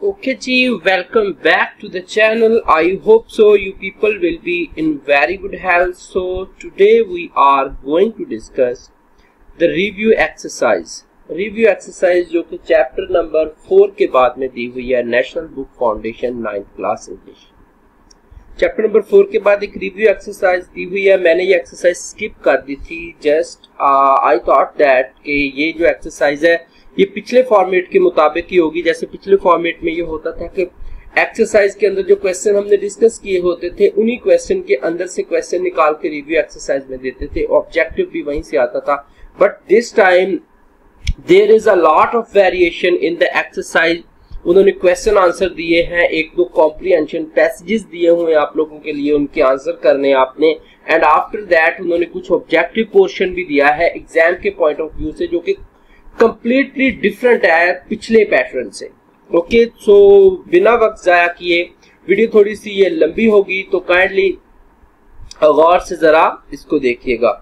Okay ji, welcome back to the channel. I hope so you people will be in very good health. So today we are going to discuss the review exercise. Review exercise जो कि chapter number 4 के बाद में दी हुई है, national book foundation 9th class English. Chapter number 4 के बाद एक रिव्यू एक्सरसाइज दी हुई है। मैंने ये एक्सरसाइज स्किप कर दी थी। जस्ट आई थॉट दैट कि ये जो एक्सरसाइज है ये पिछले फॉर्मेट के मुताबिक ही होगी। जैसे पिछले फॉर्मेट में ये होता था कि एक्सरसाइज के अंदर जो क्वेश्चन हमने डिस्कस किए होते थे उन्हीं क्वेश्चन के अंदर से क्वेश्चन निकाल के रिव्यू एक्सरसाइज में देते थे, ऑब्जेक्टिव भी वहीं से आता था। But this time there is a lot of variation in the exercise. उन्होंने क्वेश्चन आंसर दिए हैं, एक दो कॉम्प्रिहेंशन पैसेजेस दिए हुए हैं आप लोगों के लिए, उनके आंसर करने आपने। एंड आफ्टर दैट उन्होंने कुछ ऑब्जेक्टिव पोर्शन भी दिया है एग्जाम के पॉइंट ऑफ व्यू से, जो कि कंप्लीटली डिफरेंट है पिछले पैटर्न से। ओके, सो बिना वक्त जाया किए, वीडियो थोड़ी सी ये लंबी होगी तो काइंडली गौर से जरा इसको देखिएगा।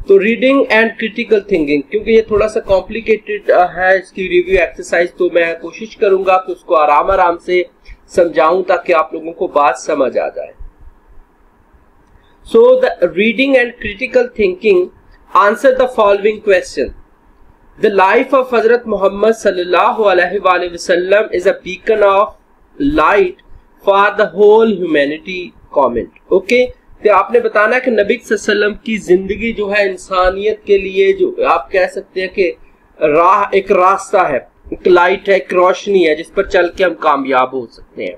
तो रीडिंग एंड क्रिटिकल थिंकिंग, क्योंकि ये थोड़ा सा कॉम्प्लिकेटेड है इसकी रिव्यू एक्सरसाइज, तो मैं कोशिश करूंगा कि उसको आराम आराम से समझाऊं ताकि आप लोगों को बात समझ आ जाए। So the reading and critical thinking, answer the following question. The life of Hazrat Muhammad sallallahu alaihi wasallam is a beacon of light for the whole humanity. Comment. Okay? तो आपने बताना है कि नबी सल्लल्लाहु की जिंदगी जो है इंसानियत के लिए, जो आप कह सकते हैं कि राह, एक रास्ता है, एक लाइट है, एक रोशनी है जिस पर चल के हम कामयाब हो सकते हैं।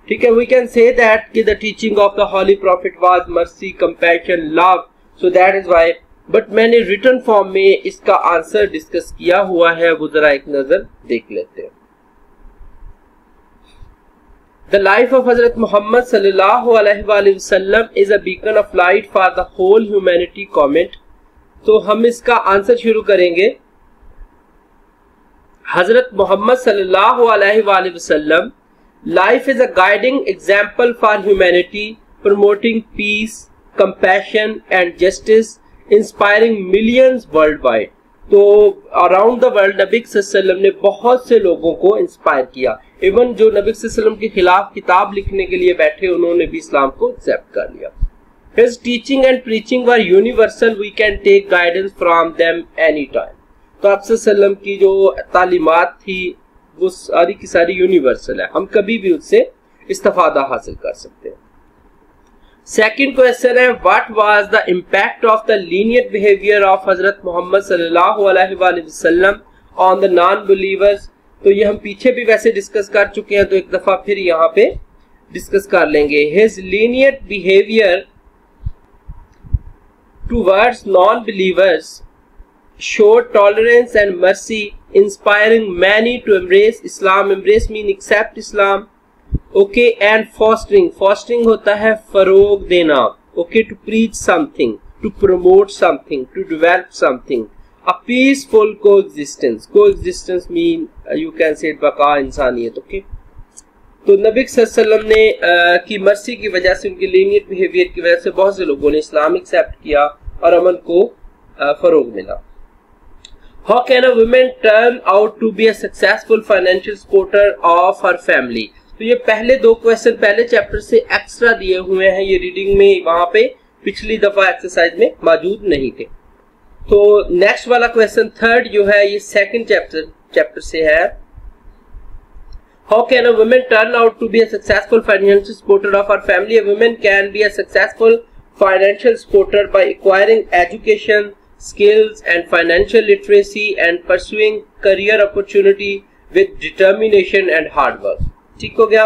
ठीक है, वी कैन से दैट कि the teaching of the holy prophet was mercy, compassion, love, so that is why. But मैंने रिटर्न फॉर्म में इसका आंसर डिस्कस किया हुआ है, वो जरा एक नजर देख लेते हैं। द लाइफ ऑफ हजरत मोहम्मद सल्लल्लाहु अलैहि वसल्लम is a beacon of light for the whole humanity. Comment. तो हम इसका आंसर शुरू करेंगे। हजरत मोहम्मद सल्लल्लाहु अलैहि वसल्लम life is a guiding example for humanity, promoting peace, compassion and justice, inspiring millions worldwide. तो अराउंड द वर्ल्ड नबी सल्लल्लाहु ने बहुत से लोगों को इंस्पायर किया। इवन जो नबी सल्लल्लाहु के खिलाफ किताब लिखने के लिए बैठे, उन्होंने भी इस्लाम को एक्सेप्ट कर लिया। His teaching and preaching were universal. We can take guidance from them anytime. तो आप सल्लल्लाहु की जो तालीमात थी वो सारी की सारी यूनिवर्सल है, हम कभी भी उससे इस्तिफादा हासिल कर सकते हैं। सेकंड क्वेश्चन है, what was the impact of the lenient behaviour of हजरत मोहम्मद सल्लल्लाहु अलैहि वसल्लम ऑन द नॉन बिलीवर्स। तो ये हम पीछे भी वैसे डिस्कस कर चुके हैं, तो एक दफा फिर यहाँ पे डिस्कस कर लेंगे। His lenient behaviour towards non believers showed tolerance and mercy, inspiring many to embrace Islam. Embrace mean accept Islam. Okay, and fostering होता है फरोग देना। Okay, to preach something, to promote something, to develop something. A peaceful coexistence mean you can say बका इंसानियत। Okay, तो नबी सल्लल्लाहु ने की mercy की वजह से, उनकी लीनियंट बिहेवियर की वजह से बहुत से लोगों ने इस्लाम एक्सेप्ट किया और अमन को फरोग मिला। How can a woman turn out to be a successful financial supporter of her family? तो ये पहले दो क्वेश्चन पहले चैप्टर से एक्स्ट्रा दिए हुए हैं, ये रीडिंग में वहां पे पिछली दफा एक्सरसाइज में मौजूद नहीं थे। तो नेक्स्ट वाला क्वेश्चन थर्ड जो है ये सेकंड चैप्टर से है। How can a woman turn out to be a successful financial supporter of her family? A woman can be a successful financial supporter by acquiring education, skills and financial literacy and pursuing career opportunity with determination and hard work. ठीक हो गया।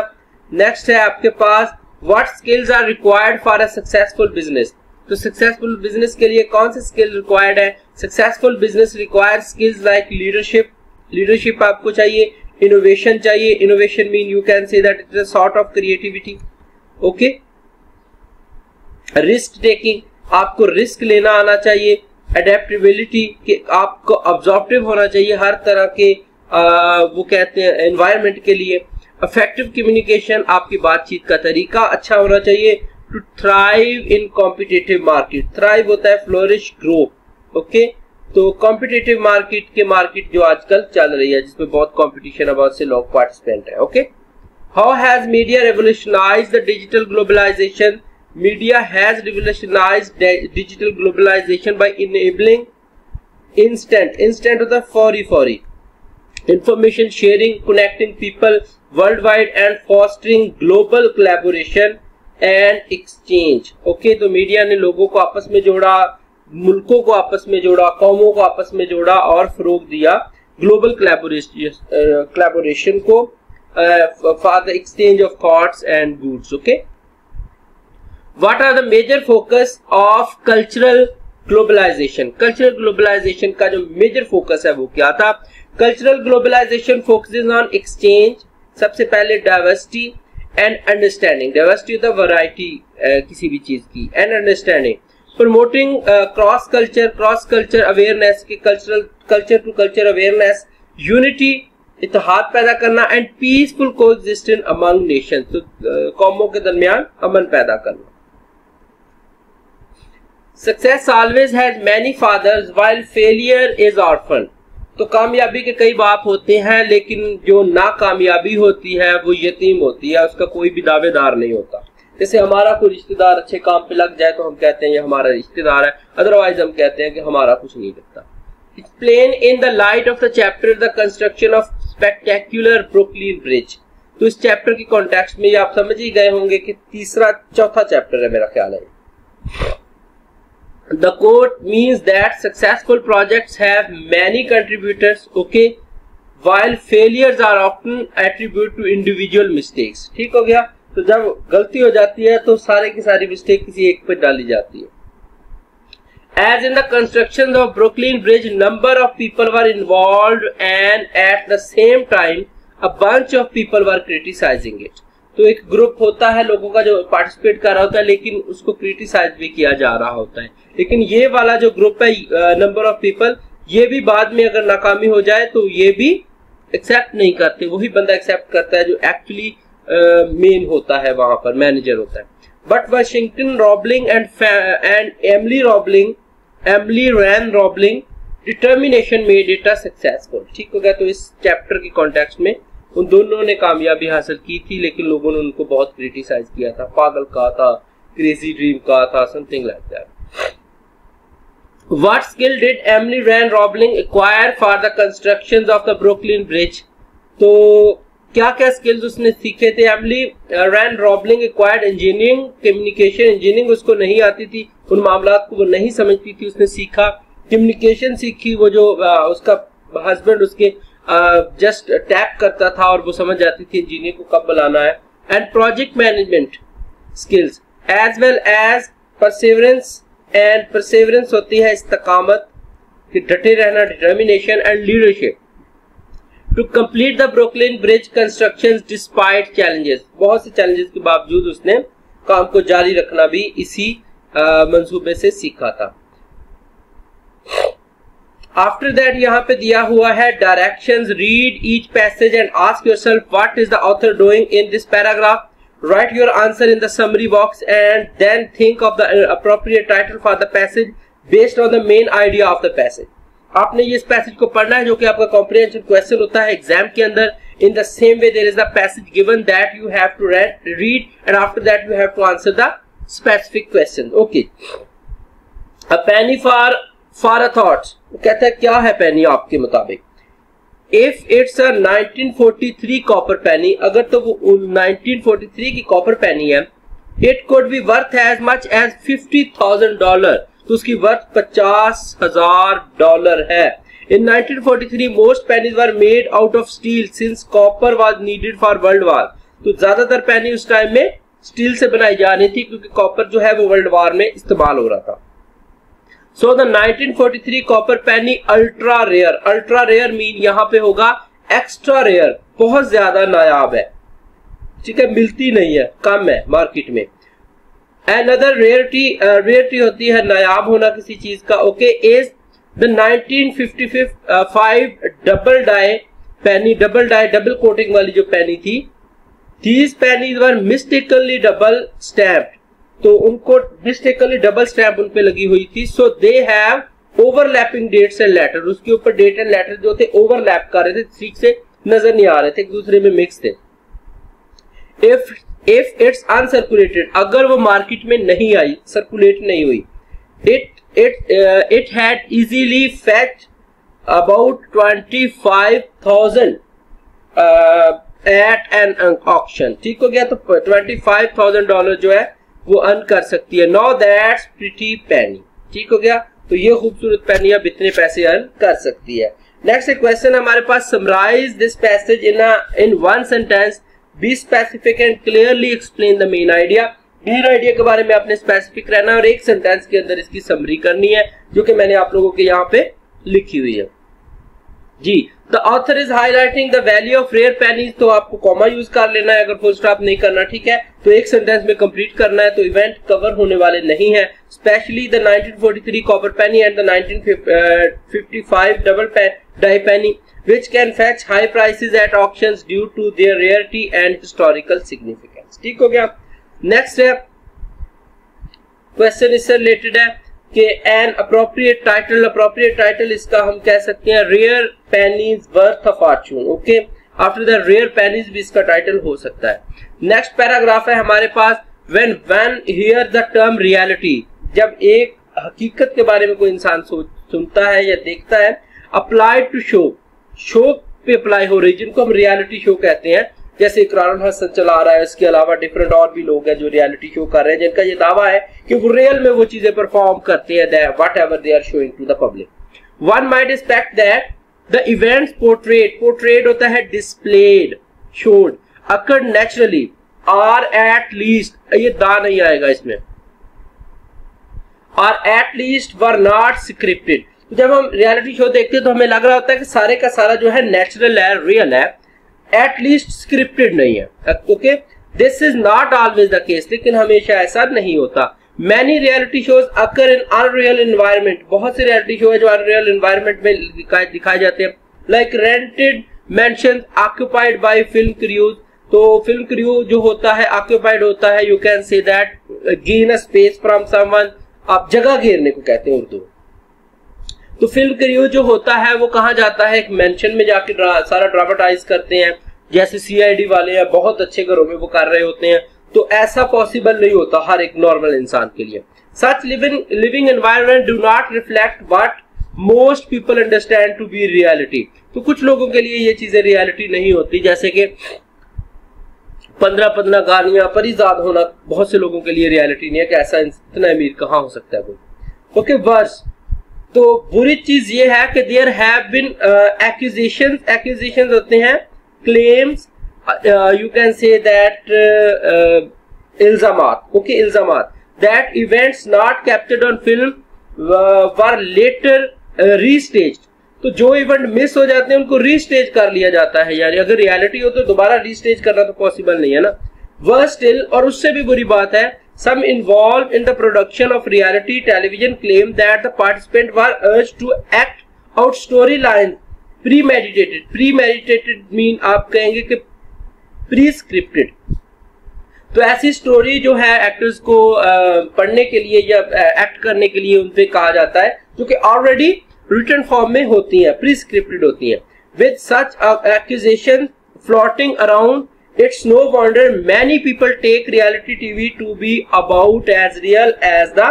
Next है आपके पास, what skills are required for a successful business? तो successful business के लिए कौन से स्किल रिक्वायर्ड है? Successful business required skills like leadership आपको चाहिए, इनोवेशन चाहिए। Innovation mean you can say that it is a sort of creativity. Okay, risk taking, आपको रिस्क लेना आना चाहिए। अडेप्टेबिलिटी, कि आपको ऑब्जर्वेटिव होना चाहिए हर तरह के वो कहते हैं एनवायरनमेंट के लिए। इफेक्टिव कम्युनिकेशन, आपकी बातचीत का तरीका अच्छा होना चाहिए। To thrive in competitive market, thrive होता है फ्लोरिश, ग्रो। ओके, तो कॉम्पिटिटिव मार्केट जो आजकल चल रही है जिसमें बहुत कंपटीशन है, बहुत से लोग पार्टिसिपेंट है। Okay, How has media revolutionized the digital globalization? Media has revolutionized digital globalization by enabling instant होता है फौरी information sharing, connecting people worldwide and fostering global collaboration and exchange. Okay, तो मीडिया ने लोगों को आपस में जोड़ा, मुल्कों को आपस में जोड़ा, कौमों को आपस में जोड़ा और फरोग दिया ग्लोबल collaboration को for the exchange of thoughts and goods. Okay, what are the major focus of cultural globalization? Cultural globalization का जो मेजर फोकस है वो क्या था? Cultural globalization focuses on exchange, सबसे पहले डाइवर्सिटी एंड अंडरस्टैंडिंग. डाइवर्सिटी होता है वैरायटी किसी भी चीज की, and understanding. Promoting cross culture awareness के culture to culture awareness, unity इत्तेहाद पैदा करना, and peaceful coexistence among nations, तो कौमों के दरमियान अमन पैदा करना. Success always has many fathers while failure is orphan. तो कामयाबी के कई बाप होते हैं लेकिन जो नाकामयाबी होती है वो यतीम होती है, उसका कोई भी दावेदार नहीं होता. जैसे हमारा कोई रिश्तेदार अच्छे काम पे लग जाए तो हम कहते हैं ये हमारा रिश्तेदार है, अदरवाइज हम कहते हैं कि हमारा कुछ नहीं लगता. Explain in the light of the chapter the construction of spectacular Brooklyn Bridge. तो इस चैप्टर की कॉन्टेक्स्ट में आप समझ ही गए होंगे कि चौथा चैप्टर है मेरा ख्याल है. The quote means that successful projects have many contributors, okay, while failures are often attributed to individual mistakes. ठीक हो गया? तो जब गलती हो जाती है तो सारे की सारी मिस्टेक किसी एक पर डाली जाती है. As in the construction of Brooklyn Bridge, number of people were involved and at the same time a bunch of people were criticizing it. तो एक ग्रुप होता है लोगों का जो पार्टिसिपेट कर रहा होता है लेकिन उसको क्रिटिसाइज भी किया जा रहा होता है. लेकिन ये वाला जो ग्रुप है नंबर ऑफ पीपल, ये भी बाद में अगर नाकामी हो जाए तो ये भी एक्सेप्ट नहीं करते, वही बंदा एक्सेप्ट करता है जो एक्चुअली मेन होता है, वहां पर मैनेजर होता है. But Washington Roebling and Emily Warren Roebling determination made it a successful. ठीक हो गया? तो इस चैप्टर के कॉन्टेक्स्ट में उन दोनों ने कामयाबी हासिल की थी लेकिन लोगों ने उनको बहुत क्रिटिसाइज किया था, पागल कहा था, क्रेजी ड्रीम कहा था, something like that. What skill did Emily Van Robling acquire for the constructions of the Brooklyn Bridge? तो क्या क्या स्किल्स उसने सीखे थे? एमिली रैन रॉबलिंग एक्वायर्ड इंजीनियरिंग, कम्युनिकेशन इंजीनियरिंग उसको नहीं आती थी, उन मामलात को वो नहीं समझती थी, उसने सीखा. कम्युनिकेशन सीखी, वो जो उसका हस्बैंड उसके जस्ट टैप करता था और वो समझ जाती थी इंजीनियर को कब बुलाना है. And project management skills as well as perseverance, and perseverance होती है इस्तकामत, कि डटे रहना, determination and leadership to complete the Brooklyn Bridge construction despite challenges. बहुत से चैलेंजेस के बावजूद उसने काम को जारी रखना भी इसी मंसूबे से सीखा था. आफ्टर दैट यहाँ पे दिया हुआ है directions. Read each passage and ask yourself what is the author doing in this paragraph. Write your answer in the summary box and then think of the appropriate title for the passage based on the main idea of the passage. आपने ये इस passage को पढ़ना है जो कि आपका comprehension question होता है एग्जाम के अंदर. In the same way there is the passage given that you have to read and after that you have to answer the specific question. Okay. A penny for a thought. कहता है क्या है पेनी आपके मुताबिक? If it's a 1943 copper पेनी, अगर तो वो 1943 की कॉपर पेनी है, it could be worth as much as $50,000. तो उसकी वर्थ $50,000 है. In 1943 most pennies were made out of steel since copper was needed for world war. तो ज्यादातर पेनी उस टाइम में स्टील से बनाई जा रही थी क्योंकि कॉपर जो है वो वर्ल्ड वार में इस्तेमाल हो रहा था. So the 1943 copper penny ultra rare. Ultra rare mean यहाँ पे होगा एक्स्ट्रा रेयर, बहुत ज्यादा नायाब है. ठीक है, मिलती नहीं है, कम है मार्केट में. Another रेयरिटी होती है नायाब होना किसी चीज का. Okay, is the 1955 double die penny. Double die double coating वाली जो पेनी थी, these pennies were mistakenly double stamped. तो उनको मिस्टेकली डबल स्टैम्प उन पे लगी हुई थी. So they have overlapping dates and letter. उसके ऊपर डेट एंड लेटर जो थे ओवरलैप कर रहे थे, ठीक से नजर नहीं आ रहे थे, एक दूसरे में मिक्स थे. इफ इट्स अनसर्कुलेटेड, अगर वो मार्केट में नहीं आई, सर्कुलेट नहीं हुई, it had easily fetched about 25,000 at an auction. ठीक हो गया, तो $25,000 जो है वो अर्न कर सकती है. Now that's pretty penny. ठीक हो गया, तो ये खूबसूरत पेनी अब इतने पैसे अर्न कर सकती है. नेक्स्ट क्वेश्चन हमारे पास, summarize this passage in one sentence, be specific and clearly explain the main idea. Main idea के बारे में आपने स्पेसिफिक रहना और एक सेंटेंस के अंदर इसकी समरी करनी है, जो कि मैंने आप लोगों के यहाँ पे लिखी हुई है जी. The author is highlighting the value of rare pennies, तो आपको कॉमा यूज कर लेना है, अगर फुल स्टॉप नहीं करना, ठीक है. तो एक सेंटेंस में कंप्लीट करना है, तो इवेंट कवर होने वाले नहीं है. Specially the 1943 copper penny and the 1955 double die penny which can fetch high prices at auctions due to their rarity and historical significance. ठीक हो गया. नेक्स्ट है क्वेश्चन इससे रिलेटेड है कि एन अप्रोप्रिएट टाइटल इसका हम कह सकते हैं rare pennies worth of fortune. Okay, after the rare pennies भी इसका टाइटल हो सकता है. नेक्स्ट पैराग्राफ है हमारे पास, when hear the term reality, जब एक हकीकत के बारे में कोई इंसान सुनता है या देखता है, अप्लाइड टू शो पे अप्लाई हो रही, जिनको हम रियलिटी शो कहते हैं, जैसे इकरार हसन चला रहा है, इसके अलावा डिफरेंट और भी लोग हैं जो रियलिटी शो कर रहे हैं, जिनका ये दावा है कि वो रियल में वो चीजें परफॉर्म करते हैं, whatever they are showing to the public. One might expect that the events portrayed होता है डिस्प्लेड, शोड, अकर्ड नेचुरली और एट लीस्ट, ये दा नहीं आएगा इसमें, और at least were not scripted. जब हम रियलिटी शो देखते हैं तो हमें लग रहा होता है कि सारे का सारा जो है नेचुरल है, रियल है, एटलीस्ट स्क्रिप्टेड नहीं है. Okay, this is not always the case, लेकिन हमेशा ऐसा नहीं होता. मैनी रियलिटी शोज अकर इन अनरियल एनवायरनमेंट, बहुत से रियलिटी शो है जो अनरियल एनवायरनमेंट में दिखाए जाते हैं. Like rented mention occupied by film cruise, तो फिल्म क्रू जो होता है ऑक्युपाइड होता है, you can say that gain a space from someone, आप जगह घेरने को कहते हैं उर्दू. तो फिल्म क्रू जो होता है वो कहाँ जाता है, एक मेंशन में जाके सारा ड्रामाटाइज करते हैं, जैसे सीआईडी वाले हैं, बहुत अच्छे घरों में वो कर रहे होते हैं. तो ऐसा पॉसिबल नहीं होता हर एक नॉर्मल इंसान के लिए. Such living environment do not reflect what most people understand to be reality. तो कुछ लोगों के लिए ये चीजें रियलिटी नहीं होती, जैसे कि 15 गाड़ियां परिजाद होना बहुत से लोगों के लिए रियलिटी नहीं है, कि ऐसा इतना अमीर कहाँ हो सकता है कोई. ओके, वर्स, तो बुरी चीज ये है कि देयर हैव बीन एक्यूजेशंस होते हैं, claims, you can say that इल्जामात. ओके, इल्जामात that events not captured on film were later restaged. तो जो इवेंट मिस हो जाते हैं उनको रीस्टेज कर लिया जाता है, यानी अगर रियलिटी हो तो दोबारा रीस्टेज करना तो पॉसिबल नहीं है ना. वर्स स्टिल, और उससे भी बुरी बात है, some involved in the production of reality television claim that the participants were urged to act out storylines premeditated mean आप कहेंगे कि pre-scripted. तो ऐसी स्टोरी जो है एक्टर्स को पढ़ने के लिए या एक्ट करने के लिए उन पे कहा जाता है, जो कि ऑलरेडी रिटन फॉर्म में होती है, प्री-स्क्रिप्टेड होती है. With such accusations floating around, it's no wonder many people take reality TV to be about as real as the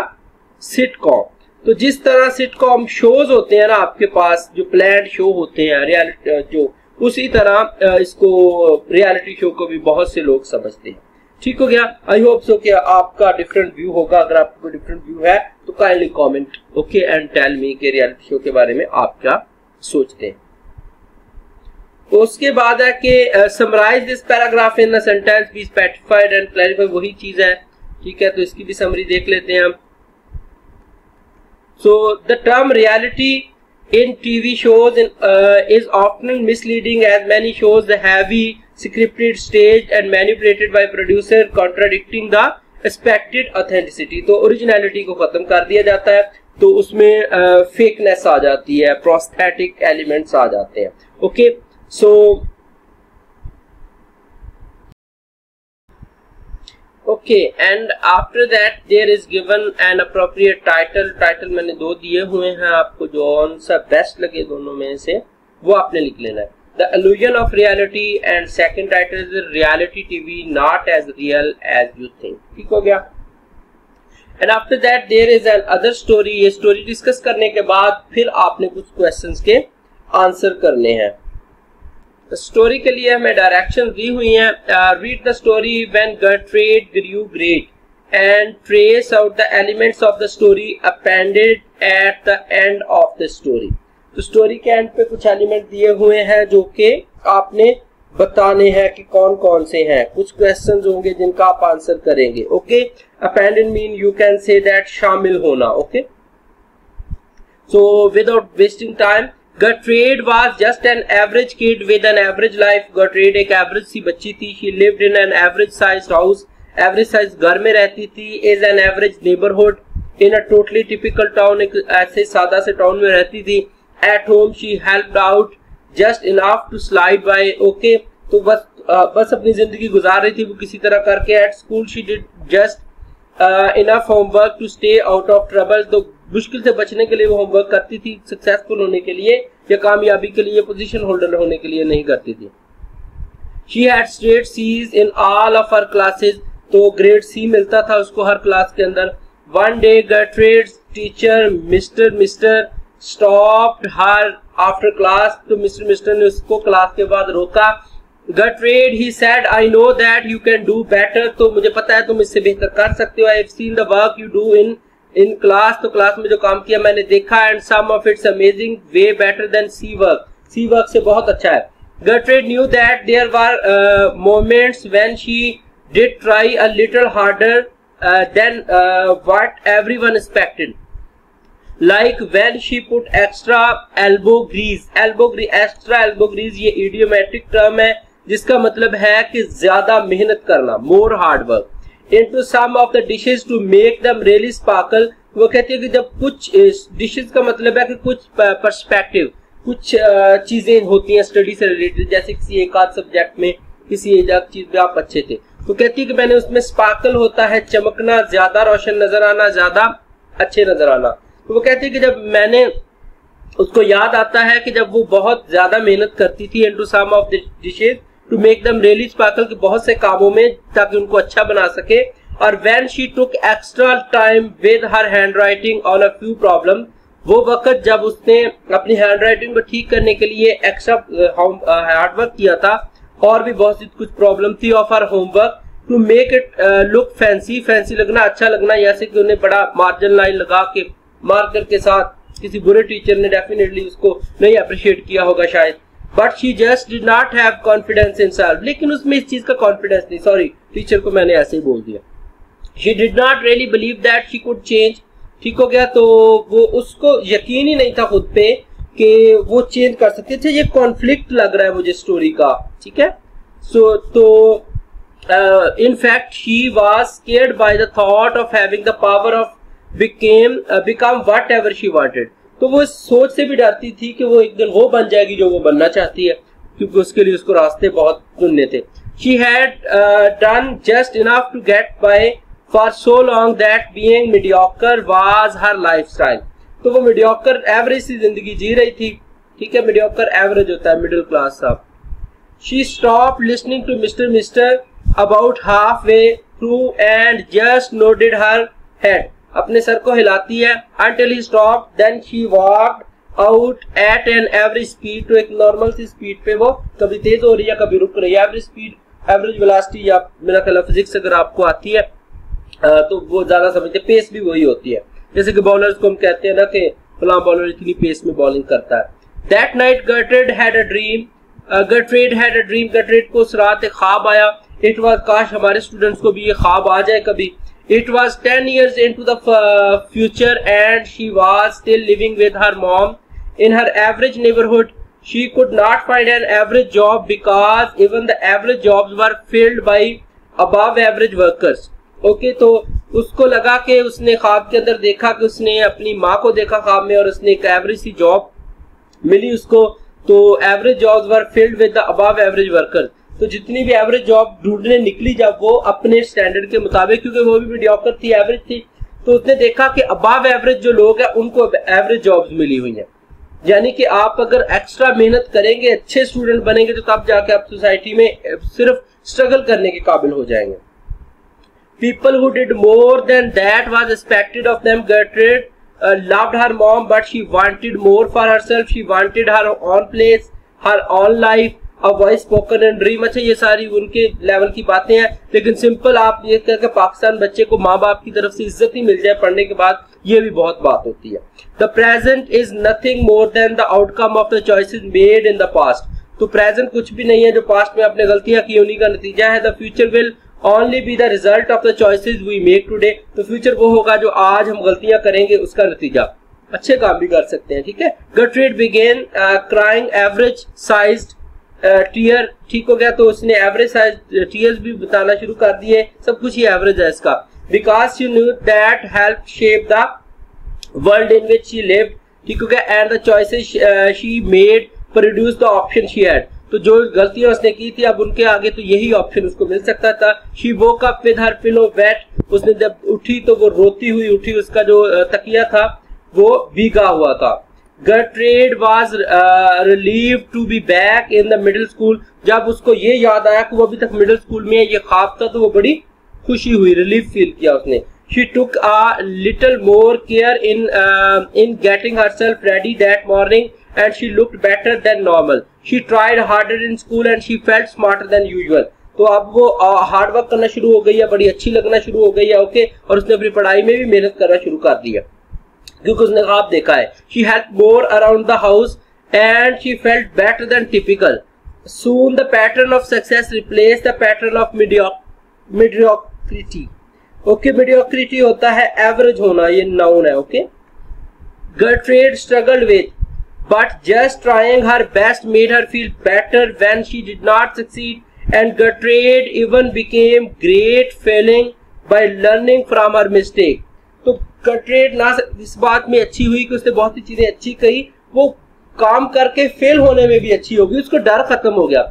sitcom. तो जिस तरह सिटकॉम शोज होते हैं ना आपके पास, जो प्लान्ड शो होते हैं रियलिटी, जो उसी तरह इसको रियलिटी शो को भी बहुत से लोग समझते हैं. ठीक हो गया. आई होप सो कि आपका डिफरेंट व्यू होगा. अगर आपको डिफरेंट व्यू है तो kindly comment okay and tell me कि रियलिटी शो के बारे में आप क्या सोचते हैं. तो उसके बाद है कि summarize this paragraph in a sentence, be specified and clarify, वही चीज है. ठीक है, तो इसकी भी समरी देख लेते हैं हम. So the term reality in TV shows is often misleading, as many shows heavy scripted, staged and manipulated by producer, contradicting the expected authenticity. तो ओरिजिनलिटी को खत्म कर दिया जाता है, तो उसमें फेकनेस आ जाती है, प्रोस्थेटिक एलिमेंट्स आ जाते हैं. Okay, so okay and after that there is given an appropriate title मैंने दो दिए हुए हैं आपको, जो कौन सा बेस्ट लगे दोनों में से वो आपने लिख लेना है. The Illusion of Reality, and second title is Reality TV Not as Real as You Think. ठीक हो गया. And after that there is another story. ये story discuss करने के बाद फिर आपने कुछ questions के answer करने हैं. स्टोरी के लिए हमें डायरेक्शन दी हुई हैं. Read the story when Gertrude grew great and trace out the elements of the story appended at the end of the story. तो स्टोरी के एंड पे कुछ एलिमेंट दिए हुए हैं जो कि आपने बताने हैं कि कौन कौन से हैं. कुछ क्वेश्चंस होंगे जिनका आप आंसर करेंगे. Okay, appended mean you can say that शामिल होना. Okay, so without wasting time, Gertrude was just an average kid with an average life. Gertrude एक एवरेज सी बच्ची थी. She lived in an average sized house. Average size घर में रहती थी. Is an average neighborhood in a totally typical town. एक ऐसे सादा से टाउन में रहती थी. At home she helped out just enough to slide by. Okay, तो बस अपनी जिंदगी गुजार रही थी वो किसी तरह करके. At school she did just enough homework to stay out of trouble. तो मुश्किल से बचने के लिए वो होमवर्क करती थी. सक्सेसफुल होने के लिए या कामयाबी के लिए, पोजीशन होल्डर होने के लिए नहीं करती थी. She had straight C's in all of her classes. तो ग्रेड सी मिलता था उसको हर क्लास के अंदर. One day Gertrude's teacher Mr. stopped her after class. तो मिस्टर ने उसको क्लास के बाद रोका. Gertrude, he said, I know that you can do better. तो मुझे पता है तुम इससे बेहतर कर सकते हो. I have seen the work you do in class. तो क्लास में जो काम किया मैंने देखा. And some of it's amazing, way better than C work. C work से बहुत अच्छा है. Gertrude knew that there were moments when she did try a little harder than what everyone expected. Like when she put extra elbow grease. Extra elbow grease ये idiomatic term है जिसका मतलब है कि ज्यादा मेहनत करना, more hard work, into some of the dishes to make them really sparkle. वो कहती है कि जब कुछ dishes का मतलब है कि कुछ perspective, कुछ चीजें होती हैं स्टडी से रिलेटेड, जैसे किसी एक आध सब्जेक्ट में किसी एक चीज में आप अच्छे थे, तो कहती है कि मैंने उसमें स्पार्कल होता है, चमकना, ज्यादा रोशन नजर आना, ज्यादा अच्छे नजर आना. तो वो कहती है कि जब मैंने उसको याद आता है कि जब वो बहुत ज्यादा मेहनत करती थी into some of the dishes to make them really sparkle, कि बहुत से कामों में ताकि उनको अच्छा बना सके. और when she took extra time with her handwriting on a few problems, वो वक्त जब उसने अपनी हैंडराइटिंग को ठीक करने के लिए एक्स्ट्रा हार्डवर्क किया था और भी बहुत सी कुछ प्रॉब्लम थी of her homework, to make it look fancy लगना, अच्छा लगना, जैसे कि उन्हें बड़ा मार्जिन लाइन लगा के मार्कर के साथ किसी बुरे टीचर ने डेफिनेटली उसको नहीं अप्रिशिएट किया होगा शायद. But she just did not have confidence in self, लेकिन उसमें इस चीज का कॉन्फिडेंस नहीं, सॉरी टीचर को मैंने ऐसे ही बोल दिया. She did not really believe that she could change. ठीक हो गया, तो वो उसको यकीन ही नहीं था खुद पे कि वो चेंज कर सकते थे. ये कॉन्फ्लिक्ट लग रहा है मुझे स्टोरी का. ठीक है, सो तो in fact she was scared by the thought of having the power of become whatever she wanted. तो वो इस सोच से भी डरती थी कि वो एक दिन वो बन जाएगी जो वो बनना चाहती है, क्योंकि उसके लिए उसको रास्ते बहुत चुनने थे. She had done just enough to get by for so long that being mediocre was her lifestyle. तो वो mediocre एवरेज सी जिंदगी जी रही थी. ठीक है, mediocre एवरेज होता है, मिडिल क्लास साहब. She stopped listening to Mr. about halfway through and just nodded her head. अपने सर को हिलाती है. Until he stopped, then she walked out at an average speed. तो एक नॉर्मल सी स्पीड पे वो कभी तेज हो रही है कभी रुक रही है. एवरेज स्पीड, एवरेज वेलोसिटी, या मेरा ख्याल फिजिक्स अगर आपको आती है तो वो ज्यादा समझते, पेस भी वही होती है. जैसे कि बॉलर्स को हम कहते हैं ना कि फलां बॉलर इतनी पेस में बॉलिंग करता है. That night Gertrude had a dream. Gertrude को उस रात एक ख्वाब आया. It was, काश हमारे स्टूडेंट्स को भी ये ख्वाब आ जाए कभी. It was 10 years into the future and she was still living with her mom in her average neighborhood. She could not find an average job because even the average jobs were filled by above average workers. Okay, तो उसको लगा कि उसने ख्वाब के अंदर देखा कि उसने अपनी माँ को देखा ख्वाब में और उसने एक एवरेज सी जॉब मिली उसको. तो average jobs were filled with the above average workers. तो जितनी भी एवरेज जॉब ढूंढने निकली जब वो अपने स्टैंडर्ड के मुताबिक, क्योंकि वो भी मीडियोकर थी, एवरेज थी, तो उसने देखा कि अबव एवरेज जो लोग हैं उनको एवरेज जॉब्स मिली हुई हैं. यानी कि आप अगर एक्स्ट्रा मेहनत करेंगे, अच्छे स्टूडेंट बनेंगे, तो तब जाके आप सोसाइटी में सिर्फ स्ट्रगल करने के काबिल हो जाएंगे। People who did more than that was expected of them. Gertrude loved her mom, but she wanted more for herself. She wanted her own place, her own life, a voice spoken and dream. अच्छा, ये सारी उनके level की बातें हैं, लेकिन simple आप ये कहकर पाकिस्तान बच्चे को माँ बाप की तरफ से इज्जत ही मिल जाए पढ़ने के बाद, ये भी बहुत बात होती है। The present is nothing more than the outcome of the choices made in the past. तो प्रेजेंट कुछ भी नहीं है जो पास्ट में आपने गलतियां की उन्हीं का नतीजा है। The future will only be the result of the choices we make today. तो फ्यूचर वो होगा जो आज हम गलतियां करेंगे उसका नतीजा। अच्छे काम भी कर सकते हैं, ठीक है। Gertrude began crying average sized tear, ठीक हो गया, तो उसने एवरेज साइज टीयर्स भी बताना शुरू कर दिए, सब कुछ ही एवरेज है इसका। Because she knew that helped shape the world in which she lived, ठीक हो गया, and the choices she made produce the option she had. तो जो गलतियां उसने की थी अब उनके आगे तो यही ऑप्शन उसको मिल सकता था। She woke up with her pillow wet, उसने जब उठी तो वो रोती हुई उठी, उसका जो तकिया था वो भीगा हुआ था। Gertrude was relieved to be back in the middle school. जब उसको ये याद आया कि वो अभी तक मिडिल स्कूल में है, ये ख्वाब था, तो वो बड़ी खुशी हुई, रिलीफ फील किया उसने। She took a little more care in getting herself ready that morning, and she looked better than normal. She tried harder in school and she felt smarter than usual. तो अब वो hard work करना शुरू हो गई है, बड़ी अच्छी लगना शुरू हो गई है, ओके, और उसने अपनी पढ़ाई में भी मेहनत करना शुरू कर दिया क्योंकि उसने ख्वाब देखा है। She helped more around the house and she felt better than typical. Soon the pattern of success replaced the pattern of mediocrity. Okay, mediocrity होता है एवरेज होना, ये नाउन है, okay. Gertrude struggled with, but just trying her best made her feel better when she did not succeed, and Gertrude even became great failing by learning from her mistake. तो Gertrude ना इस बात में अच्छी हुई कि उसने बहुत सी चीजें अच्छी कही, वो काम करके फेल होने में भी अच्छी होगी, उसको डर खत्म हो गया,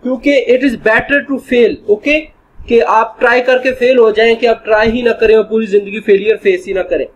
क्योंकि it is better to fail, okay, कि आप ट्राई करके फेल हो जाएं कि आप ट्राई ही ना करें और पूरी जिंदगी फेलियर फेस ही ना करें।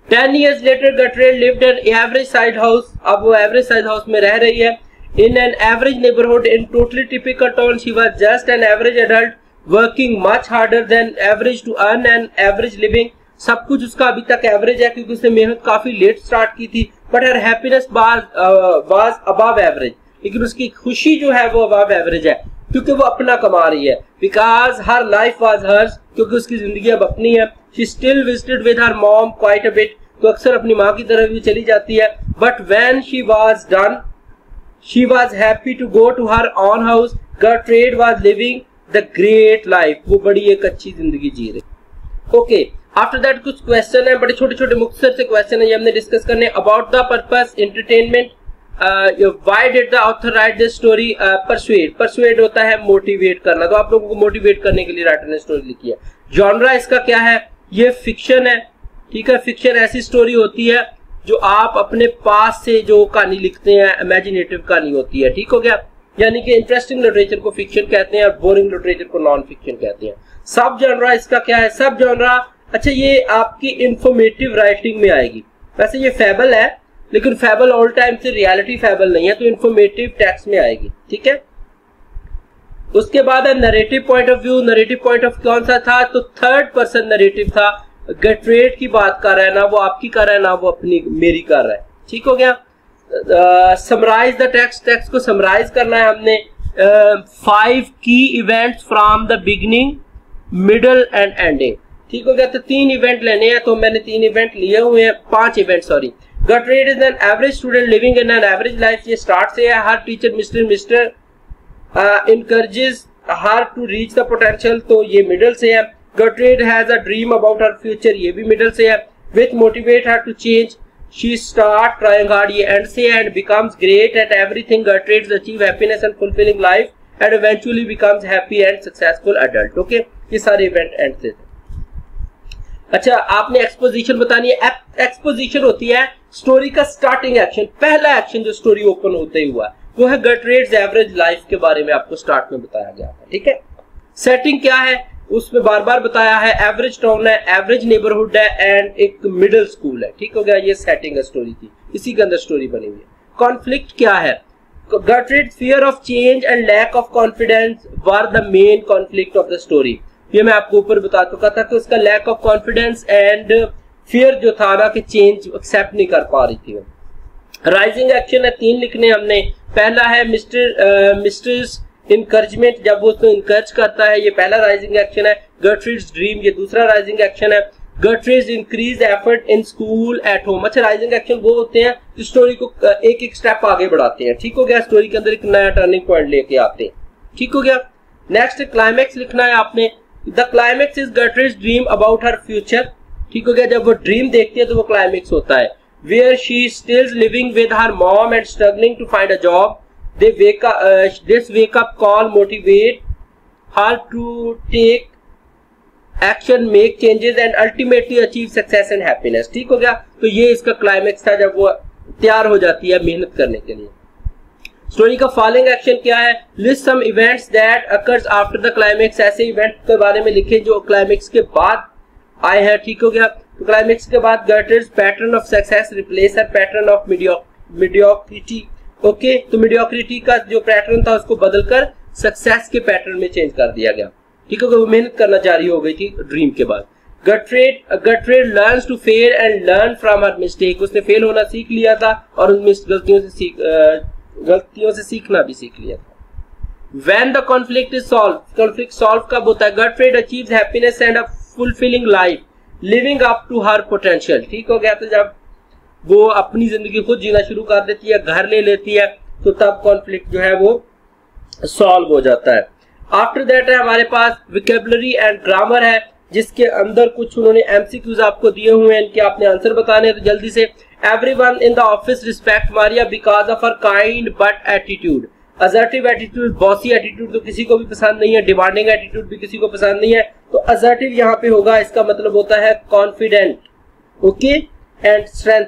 10 years later, Gertrude lived in an average sized house. अब वो एवरेज साइज हाउस में रह रही है। In an average neighborhood in totally typical town, she was just an average adult working much harder than average to earn an average living. सब कुछ उसका अभी तक एवरेज है क्योंकि उसने मेहनत काफी लेट स्टार्ट की थी। But her happiness was above average. लेकिन उसकी खुशी जो है वो above average है क्योंकि वो अपना कमा रही है। Because her life was hers, क्योंकि उसकी जिंदगी अब अपनी है। She still visited with her mom quite a bit. तो अक्सर अपनी माँ की तरफ भी चली जाती है। But when she was done, she was happy to go to her own house. Gertrude was living the great life. वो बड़ी एक अच्छी जिंदगी जी रही। ओके, आफ्टर दैट कुछ क्वेश्चन है, बड़े छोटे छोटे मुख्तसर से क्वेश्चन है, ये हमने डिस्कस करने। About the purpose entertainment, why did the author right this story? Persuade होता है मोटिवेट करना, तो आप लोगों को मोटिवेट करने के लिए राइटर ने स्टोरी लिखी है। जॉनरा इसका क्या है? ये फिक्शन है, ठीक है। फिक्शन ऐसी स्टोरी होती है जो आप अपने पास से जो कहानी लिखते हैं, इमेजिनेटिव कहानी होती है, ठीक हो गया। यानी कि इंटरेस्टिंग लिटरेचर को फिक्शन कहते हैं और बोरिंग लिटरेचर को नॉन फिक्शन कहते हैं। सब जॉनरा इसका क्या है? सब जॉनरा, अच्छा, ये आपकी इंफॉर्मेटिव राइटिंग में आएगी। वैसे ये फैबल है, लेकिन फैबल ऑल टाइम से रियलिटी फैबल नहीं है, तो इंफॉर्मेटिव टेक्स्ट में आएगी, ठीक है। उसके बाद है narrative point of view. Narrative point of कौन सा था? तो थर्ड पर्सन नरेटिव था। गेटरेड की बात कर रहा है, ना वो आपकी कर रहा है, ना वो अपनी मेरी कर रहा है, ठीक हो गया। समराइज द टेक्स्ट, टेक्स्ट को समराइज करना है हमने। 5 की events from the beginning, middle and ending, ठीक हो गया। तो 3 इवेंट लेने हैं, तो मैंने 3 इवेंट लिए हुए हैं, 5 event sorry. Gertrude is an average student living in an average life. ये स्टार्ट से है। हर teacher mister encourages her to reach the potential, तो ये मिडल से है। Gertrude has a dream about her future, ये भी मिडल से है। Which motivate her to change, she start trying hard, ये एंड से है, and becomes great at everything. Gertrude achieve happiness and fulfilling life and eventually becomes happy and successful adult. Okay, ये सारे event and से थे। अच्छा, आपने exposition बतानी है। एक्सपोजिशन होती है स्टोरी का स्टार्टिंग एक्शन, पहला एक्शन जो स्टोरी ओपन होते ही हुआ, वो है Gertrude's एवरेज लाइफ के बारे में आपको स्टार्ट में बताया गया था, ठीक है। सेटिंग क्या है? उसमें बार बार बताया है एवरेज टाउन है, एवरेज नेबरहुड है एंड एक मिडिल स्कूल है। ठीक हो गया, ये सेटिंग है स्टोरी की, इसी के अंदर स्टोरी बनी हुई है। कॉन्फ्लिक्ट क्या है? Gertrude's fear of change and lack of confidence were the main conflict of the story। ये मैं आपको ऊपर बता चुका था कि उसका lack of confidence and fear जो था ना कि change accept नहीं कर पा रही थी। राइजिंग एक्शन है, 3 लिखने हमने। पहला है मिस्टर्स इनकरेजमेंट, जब वो उसको इनकरेज करता है, ये पहला राइजिंग एक्शन है। Gertrude's ड्रीम, ये दूसरा राइजिंग एक्शन है। Gertrude's increased effort in school at home। अच्छा, राइजिंग एक्शन वो होते हैं जो स्टोरी को एक एक स्टेप आगे बढ़ाते हैं। ठीक हो गया, स्टोरी के अंदर एक नया टर्निंग पॉइंट लेके आते हैं। ठीक हो गया। नेक्स्ट क्लाइमैक्स लिखना है आपने। The climax is Gertrude's dream about her future. ठीक हो गया, जब वो ड्रीम देखती है तो वो क्लाइमैक्स होता है। Where she still living with her mom and struggling to find a job, this wake up call motivate her to take action, make changes and ultimately achieve success and happiness. ठीक हो गया, तो ये इसका climax था जब वो तैयार हो जाती है मेहनत करने के लिए। स्टोरी का फॉलोइंग एक्शन क्या है? List some events that occurs after the climax. ऐसे इवेंट के बारे में लिखे जो क्लाइमैक्स के बाद आए हैं। ठीक हो गया, तो क्लाइमैक्स के बाद Gertrude's pattern of success replace her pattern of mediocrity. Okay, तो मीडियोक्रिटी का जो पैटर्न था उसको बदलकर सक्सेस के पैटर्न में चेंज कर दिया गया। ठीक है, वो मेहनत करना जारी हो गई थी ड्रीम के बाद। Gertrude learns to fail and learn from her mistake। उसने फेल होना सीख लिया था और उन गलतियों से सीखना भी सीख लिया था। When the conflict is solved, conflict solve कब होता है? Gertrude achieves happiness and a fulfilling life, living up to her potential। ठीक हो गया, तो जब वो अपनी जिंदगी खुद जीना शुरू कर देती है, घर ले लेती है, तो तब कॉन्फ्लिक्ट जो है वो सॉल्व हो जाता है। आफ्टर दैट है हमारे पास विकेबलरी एंड ग्रामर है, जिसके अंदर कुछ उन्होंने एमसीक्यूज आपको दिए हुए हैं, इनके आपने आंसर बताने हैं। तो जल्दी से, everyone in the office respect Maria because of her kind but attitude. Assertive attitude, bossy attitude तो किसी को भी पसंद नहीं है, डिमांडिंग एटीट्यूड भी किसी को पसंद नहीं है, तो असर्टिव यहाँ पे होगा, इसका मतलब होता है confident, okay, and strength,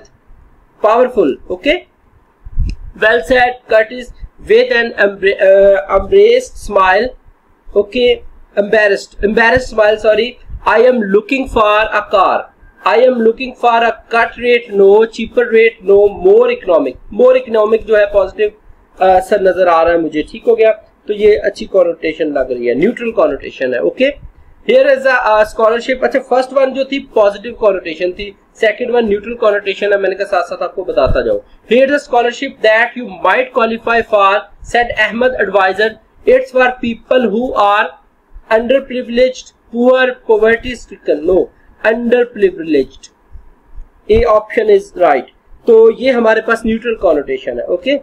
powerful. Okay, well said, Curtis with an embraced smile. Okay, embarrassed smile, sorry. I am looking for a car. I am looking for a cut rate, no. Cheaper rate, no. More economic. More economic जो है positive sir नजर आ रहा है मुझे। ठीक हो गया, तो ये अच्छी कॉनोटेशन लग रही है, न्यूट्रल कॉनोटेशन है। Okay, here is a scholarship. अच्छा, फर्स्ट वन जो थी पॉजिटिव कॉनोटेशन थी, सेकंड वन न्यूट्रल कॉनोटेशन है। मैंने कहा साथ साथ आपको बताता जाऊं। Here is a scholarship that you might qualify for, said Ahmed adviser. It's for people who are underprivileged, poor, poverty stricken. No, underprivileged. A option is right. तो ये हमारे पास न्यूट्रल कॉनोटेशन है। Okay,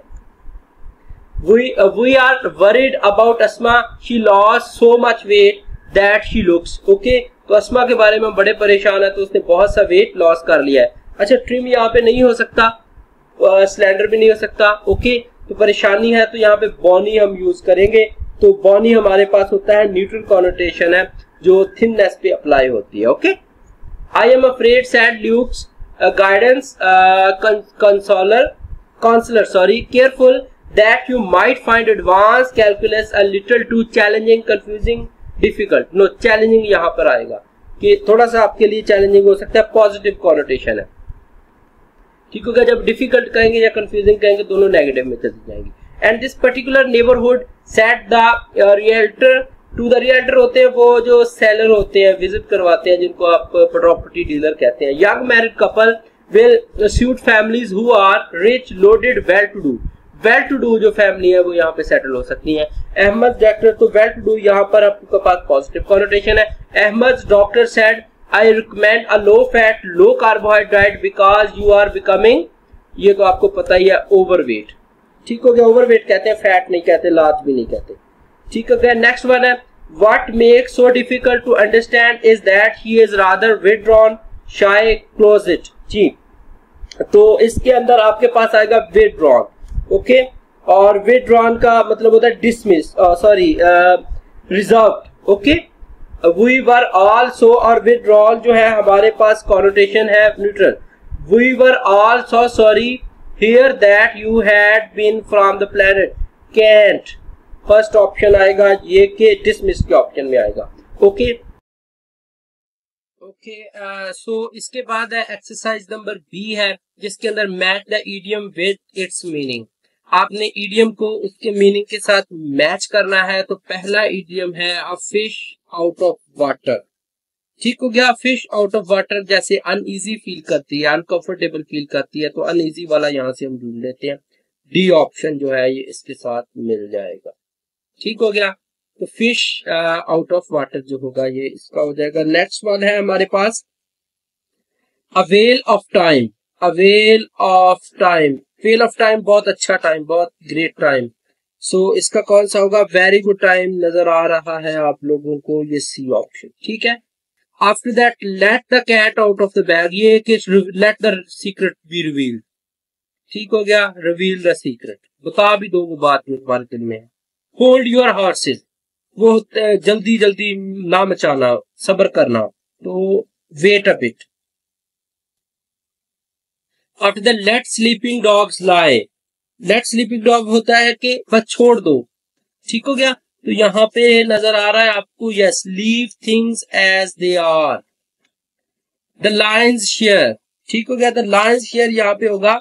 we are worried about Asma. She lost so much weight that she looks. Okay, तो अस्मा के बारे में बड़े परेशान है, तो उसने बहुत सा वेट लॉस कर लिया है। अच्छा, ट्रिम यहाँ पे नहीं हो सकता, स्लैंडर भी नहीं हो सकता। ओके, तो परेशानी है, तो यहाँ पे बॉनी हम यूज करेंगे। तो बॉनी हमारे पास होता है न्यूट्रल कॉनोटेशन है जो थिननेस पे अप्लाई होती है। Okay, I am afraid said Luke's guidance counsellor sorry careful that you might find advance calculus a little too challenging, confusing, difficult. No, challenging यहाँ पर आएगा कि थोड़ा सा आपके लिए चैलेंजिंग हो सकता है, पॉजिटिव कॉनोटेशन है। ठीक होगा, जब डिफिकल्ट कहेंगे या कंफ्यूजिंग कहेंगे दोनों नेगेटिव में चली जाएंगी। And this particular neighbourhood set the realtor to the realtor होते हैं वो जो सेलर होते हैं, विजिट करवाते हैं, जिनको आप प्रॉपर्टी डीलर कहते हैं। Young married couple will suit families who are rich, loaded, well to do. Well to do जो फैमिली है वो यहाँ पे सेटल हो सकती है। अहमद डॉक्टर, तो वेल टू डू यहाँ पर आपके पास पॉजिटिव कॉनोटेशन है। Ahmed doctor said I recommend a low fat, low carbohydrate because you are becoming, ये तो आपको पता ही है, ओवरवेट। ठीक हो गया, ओवरवेट कहते हैं, फैट नहीं कहते, लार्ज भी नहीं कहते। ठीक हो गया, नेक्स्ट वन है what makes so difficult to understand is that he is rather withdrawn, shy, closet. जी, तो इसके अंदर आपके पास आएगा विथड्रॉन। ओके, और विथड्रॉन का मतलब होता है dismiss, sorry reserved. Okay, we were also, और विथड्रॉल जो है हमारे पास कॉनोटेशन है neutral. We were also sorry here that you had been from the planet Kent. First option आएगा ये, के डिसमिस के ऑप्शन में आएगा। ओके, ओके, सो इसके बाद है एक्सरसाइज नंबर बी है, जिसके अंदर match the idiom with its meaning. आपने ईडियम को उसके मीनिंग के साथ मैच करना है। तो पहला ईडियम है a fish out of water. ठीक हो गया। फिश आउट ऑफ वाटर जैसे अनईजी फील करती है, अनकंफर्टेबल फील करती है, तो अनईजी वाला यहाँ से हम ढूंढ लेते हैं। डी ऑप्शन जो है ये इसके साथ मिल जाएगा। ठीक हो गया। तो फिश आउट ऑफ वाटर जो होगा ये इसका हो जाएगा। नेक्स्ट वन है हमारे पास a whale of time. A whale of time, fail of time बहुत अच्छा टाइम, बहुत ग्रेट टाइम। सो इसका कौन सा होगा? वेरी गुड टाइम नजर आ रहा है आप लोगों को, ये सी ऑप्शन। ठीक है। After that let the cat out of the bag, ये let the secret be revealed. ठीक हो गया। रिवील द सीक्रेट, बता भी दो वो बात जो तुम्हारे दिल में है। होल्ड योर हॉर्सेस, वो जल्दी जल्दी ना मचाना, सब्र करना, तो wait a bit. After the let sleeping dogs lie, let sleeping dog होता है कि बस छोड़ दो। ठीक हो गया। तो यहाँ पे नजर आ रहा है आपको, yes, leave things as they are. The lion's share, ठीक हो गया। द लायंस शेयर यहाँ पे होगा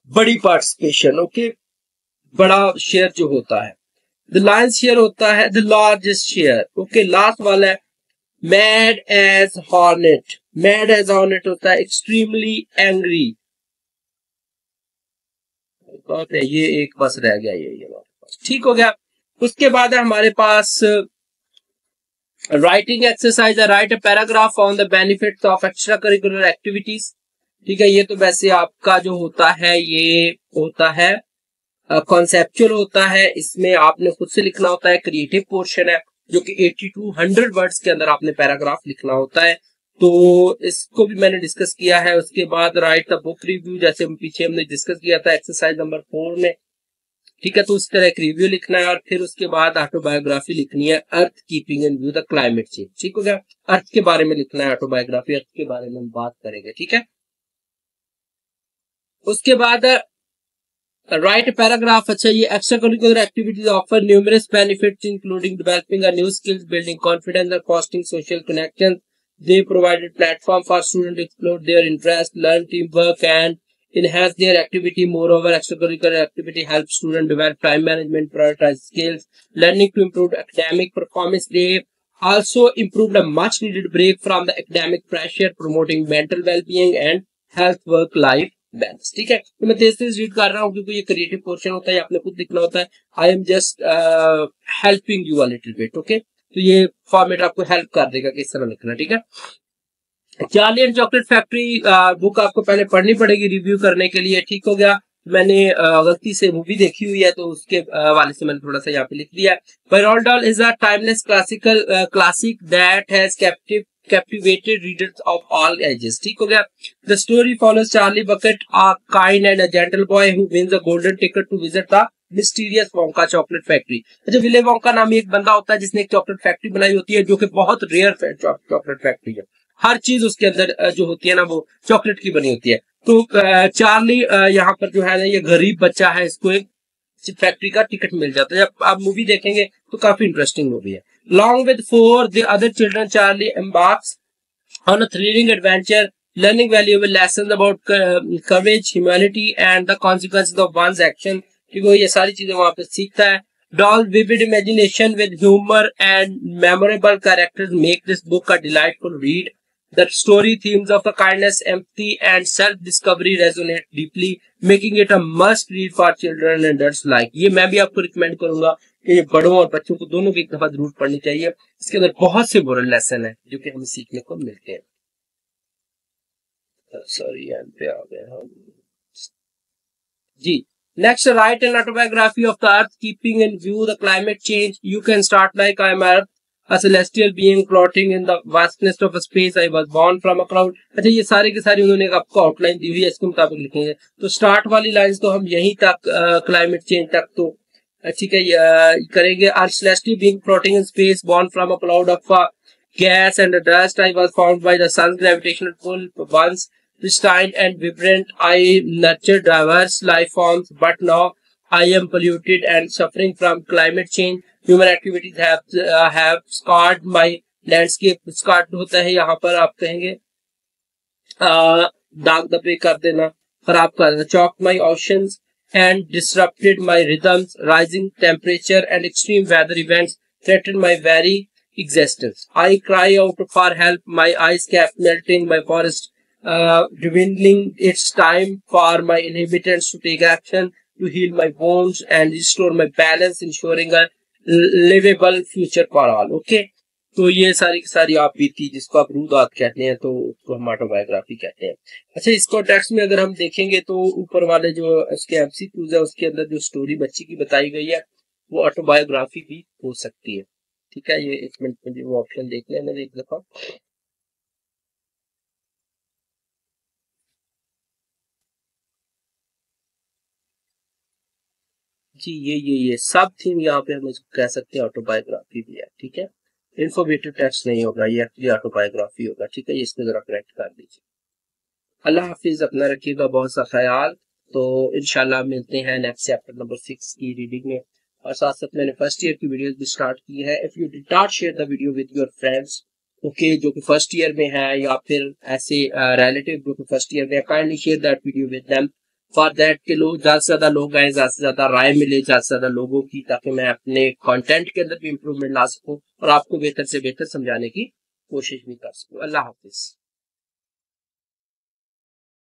बड़ी पार्टिसिपेशन। ओके, बड़ा शेयर जो होता है, द लायंस शेयर होता है the largest share. Okay, last वाला है mad as hornet. Mad as hornet होता है एक्सट्रीमली एंग्री। ये एक बस रह गया, ये हमारे पास। ठीक हो गया। उसके बाद है हमारे पास राइटिंग एक्सरसाइज है। Right a paragraph on the benefits of extra curricular activities. ठीक है। ये तो वैसे आपका जो होता है ये होता है कॉन्सेप्चुअल होता है। इसमें आपने खुद से लिखना होता है। क्रिएटिव पोर्शन है जो कि 80 to 100 वर्ड्स के अंदर आपने पैराग्राफ लिखना होता है। तो इसको भी मैंने डिस्कस किया है। उसके बाद राइट द बुक रिव्यू, जैसे पीछे हमने डिस्कस किया था एक्सरसाइज नंबर 4 में। ठीक है। तो उस तरह एक रिव्यू लिखना है और फिर उसके बाद ऑटोबायोग्राफी लिखनी है, earth keeping in view the climate change. ठीक हो गया। अर्थ के बारे में लिखना है ऑटोबायोग्राफी, अर्थ के बारे में हम बात करेंगे। ठीक है। उसके बाद राइट पैराग्राफ। अच्छा, ये extra curricular activities offer numerous benefits including developing a new skills, building confidence और fostering social connection. They provided platform for students to explore their interests, learn teamwork, and enhance their activity. Moreover, extracurricular activity helps students develop time management, prioritize skills, learning to improve academic performance. They also improved a much-needed break from the academic pressure, promoting mental well-being and health work-life balance. ठीक है। तो मैं तेज तेज read कर रहा हूँ क्योंकि ये creative portion होता है, आपने खुद लिखना होता है। I am just helping you a little bit. Okay, तो ये फॉर्मेट आपको हेल्प कर देगा किस तरह लिखना। ठीक है। Charlie and chocolate factory book आपको पहले पढ़नी पड़ेगी रिव्यू करने के लिए। ठीक हो गया। मैंने गलती से मूवी देखी हुई है तो उसके वाले से मैंने थोड़ा सा यहाँ पे लिख दिया। रोल्ड डाल is a timeless classic that has captivated readers of all ages. ठीक हो गया। The story follows Charlie Bucket, a kind and a gentle boy who wins a golden ticket to visit the mysterious Wonka chocolate factory. अच्छा, विले Wonka नामी एक बंदा होता है जिसने एक चॉकलेट फैक्ट्री बनाई होती है जो कि बहुत रेयर चॉकलेट फैक्ट्री है। हर चीज उसके अंदर जो होती है ना वो चॉकलेट की बनी होती है। तो चार्ली यहाँ पर जो है ना ये गरीब बच्चा है, इसको एक फैक्ट्री का टिकट मिल जाता है। जब आप मूवी देखेंगे तो काफी इंटरेस्टिंग मूवी है। Along with 4 the other children, Charlie embarks on a thrilling adventure, learning valuable lessons about courage, humanity, and the consequences of one's action. ठीक है, ये सारी चीजें वहां पे सीखता है। Doll's vivid imagination with humor and memorable characters make this book a delightful read. The story themes of the kindness, empathy, and self-discovery resonate deeply, making it a must-read for children and adults alike. ये मैं भी आपको recommend करूंगा कि ये बड़ों और बच्चों को दोनों की एक दफा जरूर पढ़नी चाहिए। इसके अंदर बहुत से मोरल लेसन है जो कि हमें सीखने को मिलते हैं। सॉरी, यहाँ पे आ गए हम जी। Next, write an autobiography of the Earth, keeping in view the climate change. You can start like I am Earth, a celestial being floating in the vastness of space. I was born from a cloud. अच्छा, ये सारे के सारे उन्होंने आपको outline दी हुई है, इसके मुताबिक लिखेंगे। तो स्टार्ट वाली लाइंस तो हम यहीं तक क्लाइमेट चेंज तक तो ठीक है करेंगे। A celestial being floating in space, born from a cloud of gas and dust. I was formed by the sun's gravitational pull. Once pristine and vibrant, I nurtured diverse life forms, but now I am polluted and suffering from climate change. Human activities have scarred my landscape start होता है, यहाँ पर आप कहेंगे दाग दबे कर देना, खराब कर देना। Chalk my options and disrupted my rhythms. Rising temperature and extreme weather events threaten my very existence. I cry out for help. My ice cap melting, my forest dwindling. It's time for my inhabitants to take action to heal my wounds and restore my balance, ensuring a livable future for all. Okay. तो ये सारी की सारी आप बीती, जिसको आप रूदात कहते हैं, तो उसको हम ऑटोबायोग्राफी कहते हैं। अच्छा, इसको टेक्स्ट में अगर हम देखेंगे तो ऊपर वाले जो इसके एमसीक्यूज है उसके अंदर जो स्टोरी बच्ची की बताई गई है वो ऑटोबायोग्राफी भी हो सकती है। ठीक है, ये 1 मिनट में वो ऑप्शन देख लेना एक दफा। जी ये सब थिंग यहाँ पे हम इसको कह सकते हैं ऑटोबायोग्राफी भी है। ठीक है, इन्फॉर्मेटिव टेक्स्ट नहीं होगा, ये एक्चुअली ऑटोबायोग्राफी होगा। ठीक है, ये इसको जरा करेक्ट कर दीजिए। अल्लाह हाफिज, अपना रखिएगा बहुत सा ख्याल। तो इंशाल्लाह मिलते हैं नेक्स्ट चैप्टर नंबर 6 की रीडिंग में। और साथ साथ मैंने फर्स्ट ईयर की वीडियोस भी स्टार्ट की है। If you did not share the video with your friends, okay, जो कि फर्स्ट ईयर में है या फिर ऐसे रिलेटिव जो कि फर्स्ट ईयर में, kindly share that video with them for that के लोग ज्यादा से ज्यादा लोग आए, ज्यादा से ज्यादा राय मिले ज्यादा से ज्यादा लोगों की, ताकि मैं अपने कंटेंट के अंदर भी इंप्रूवमेंट ला सकूं और आपको बेहतर से बेहतर समझाने की कोशिश भी कर सकूं। अल्लाह हाफिज।